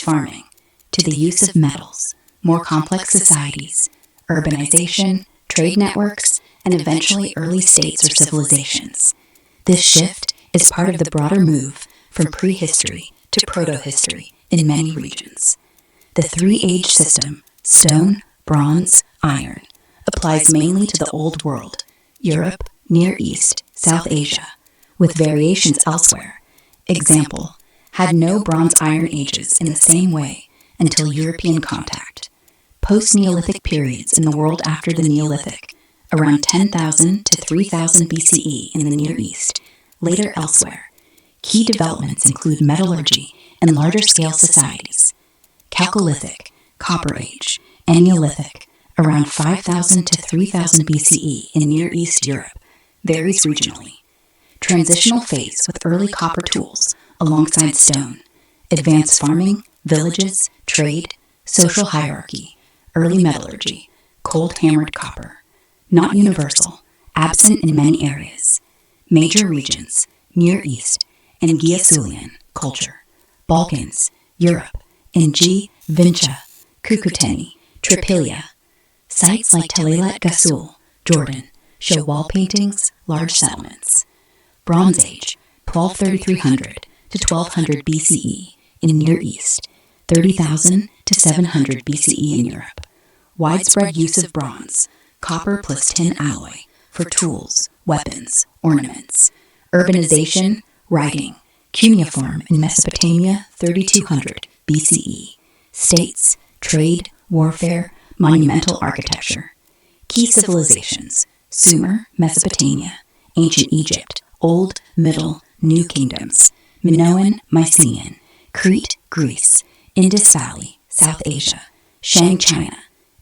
farming, to the use of metals, more complex societies, urbanization, trade networks, and eventually early states or civilizations. This shift is part of the broader move from prehistory to protohistory in many regions. The three-age system, stone, bronze, iron, applies mainly to the Old World, Europe, Near East, South Asia, with variations elsewhere. Example, had no Bronze-Iron ages in the same way until European contact. Post-Neolithic periods in the world after the Neolithic, around 10,000 to 3,000 BCE in the Near East, later elsewhere. Key developments include metallurgy and larger-scale societies. Chalcolithic, Copper Age, and Neolithic, around 5,000 to 3,000 BCE in Near East Europe, varies regionally. Transitional phase with early copper tools alongside stone, advanced farming, villages, trade, social hierarchy, early metallurgy, cold-hammered copper. Not universal, absent in many areas. Major regions, Near East, and Gyasulian culture. Balkans, Europe, Ingi, Vincha, Cucuteni, Tripilia. Sites like Tel El Ghassul, Jordan, show wall paintings, large settlements. Bronze Age, 12,300 to 1200 BCE in Near East, 30,000 to 700 BCE in Europe. Widespread use of bronze, copper plus tin alloy, for tools, weapons, ornaments. Urbanization, writing, cuneiform in Mesopotamia, 3200 BCE. States, trade, warfare, monumental architecture. Key civilizations, Sumer, Mesopotamia, Ancient Egypt, Old, Middle, New Kingdoms, Minoan, Mycenaean, Crete, Greece, Indus Valley, South Asia, Shang, China.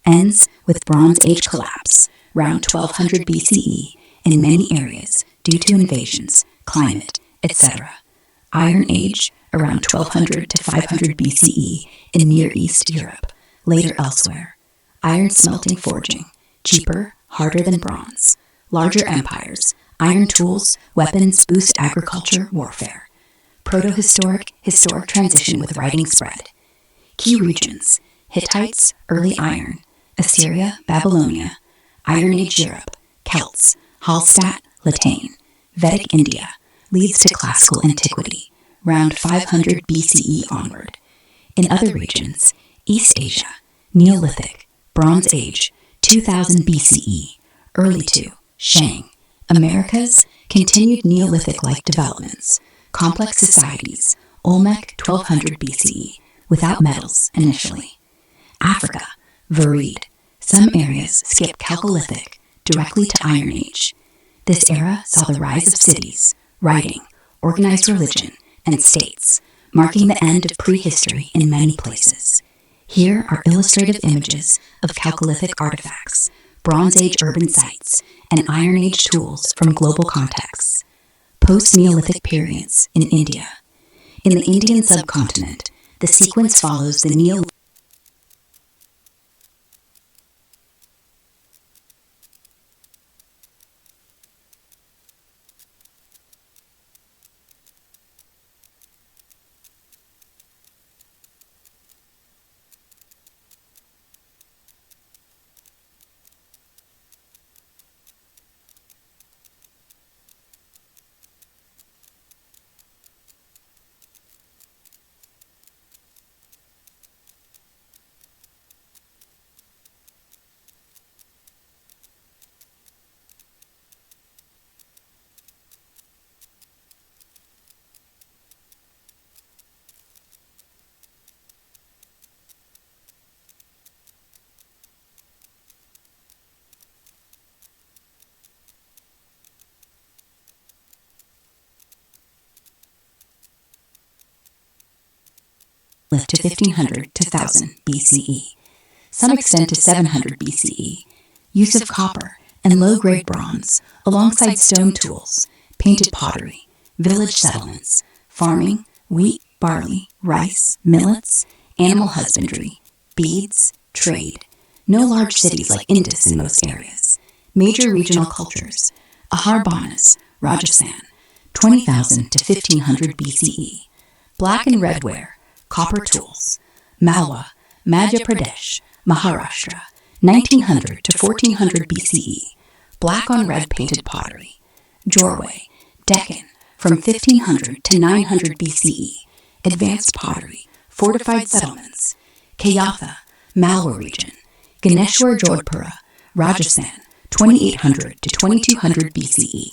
Ends with Bronze Age collapse, around 1200 BCE, in many areas due to invasions, climate, etc. Iron Age, around 1200 to 500 BCE in Near East Europe, later elsewhere. Iron smelting forging, cheaper, harder than bronze. Larger empires, iron tools, weapons boost agriculture, warfare. Protohistoric, historic transition with writing spread. Key regions, Hittites, early iron, Assyria, Babylonia, Iron Age Europe, Celts, Hallstatt, Latane. Vedic India, leads to classical antiquity, around 500 BCE onward. In other regions, East Asia, Neolithic, Bronze Age, 2000 BCE, early to Shang. Americas, continued Neolithic-like developments, complex societies, Olmec, 1200 BCE, without metals initially. Africa, varied. Some areas skip Chalcolithic directly to Iron Age. This era saw the rise of cities, writing, organized religion, and states, marking the end of prehistory in many places. Here are illustrative images of Chalcolithic artifacts, Bronze Age urban sites, and Iron Age tools from global contexts. Post-Neolithic periods in India. In the Indian subcontinent, the sequence follows the Neolithic to 1500 to 1000 BCE, some extend to 700 BCE. Use of copper and low-grade bronze alongside stone tools, painted pottery, village settlements, farming, wheat, barley, rice, millets, animal husbandry, beads, trade. No large cities like Indus in most areas. Major regional cultures, Aharbanas, Rajasthan, 20,000 to 1500 BCE. Black and red ware, copper tools, Malwa, Madhya Pradesh, Maharashtra, 1900 to 1400 BCE, black on red painted pottery. Jorwe, Deccan, from 1500 to 900 BCE, advanced pottery, fortified settlements. Kayatha, Malwa region, Ganeshwar Jodhpura, Rajasthan, 2800 to 2200 BCE,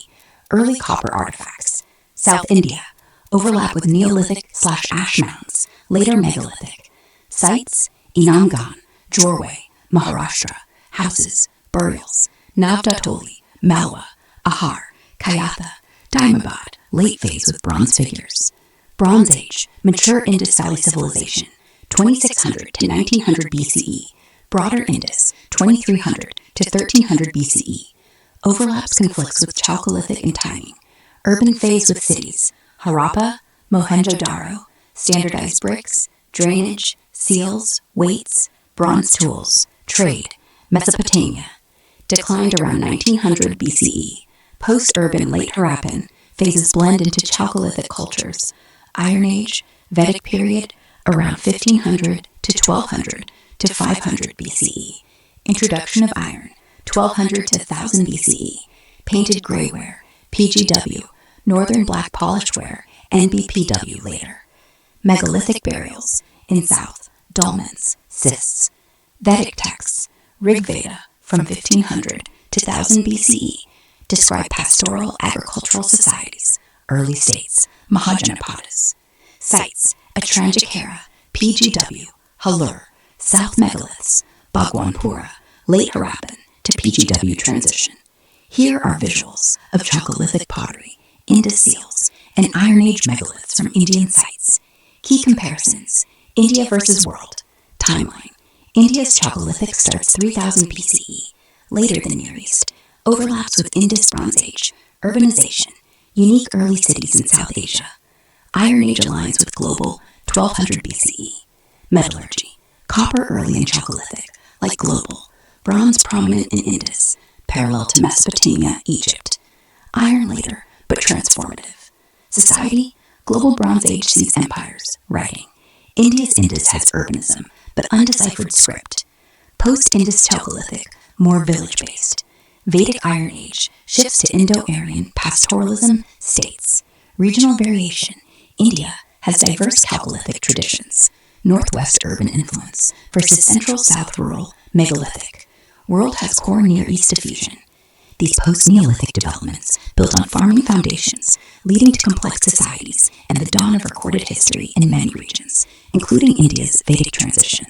early copper artifacts. South India, overlap with Neolithic/ash mounds, later megalithic. Sites, Inamganj, Jorwe, Maharashtra, houses, burials, Navdatoli, Malwa, Ahar, Kayatha, Daimabad, late phase with bronze figures. Bronze Age, mature Indus Valley Civilization, 2600 to 1900 BCE, broader Indus, 2300 to 1300 BCE. Overlaps conflicts with Chalcolithic in timing. Urban phase with cities, Harappa, Mohenjo-Daro, standardized bricks, drainage, seals, weights, bronze tools, trade, Mesopotamia. Declined around 1900 BCE. Post-urban late Harappan, phases blend into Chalcolithic cultures. Iron Age, Vedic period, around 1500 to 1200 to 500 BCE. Introduction of iron, 1200 to 1000 BCE. Painted grayware, PGW, Northern Black Polished Ware, NBPW later. Megalithic burials, in South, dolmens, cysts. Vedic texts, Rig Veda, from 1500 to 1000 BCE, describe pastoral agricultural societies, early states, Mahajanapadas. Sites, Atranjikara, PGW, Halur, South Megaliths, Bhagwanpura, late Harappan to PGW transition. Here are visuals of Chalcolithic pottery, Indus seals, and Iron Age megaliths from Indian sites. Key comparisons, India versus world. Timeline, India's Chalcolithic starts 3000 BCE, later than Near East, overlaps with Indus Bronze Age, urbanization, unique early cities in South Asia. Iron Age aligns with global 1200 BCE. Metallurgy, copper early in Chalcolithic, like global, bronze prominent in Indus, parallel to Mesopotamia, Egypt. Iron later, but transformative. Society, global Bronze Age sees empires, writing. India's Indus has urbanism, but undeciphered script. Post-Indus Chalcolithic, more village-based. Vedic Iron Age shifts to Indo-Aryan pastoralism, states. Regional variation, India has diverse Chalcolithic traditions. Northwest urban influence versus central-south rural megalithic. World has core Near East diffusion. These post-Neolithic developments built on farming foundations, leading to complex societies and the dawn of recorded history in many regions, including India's Vedic transition.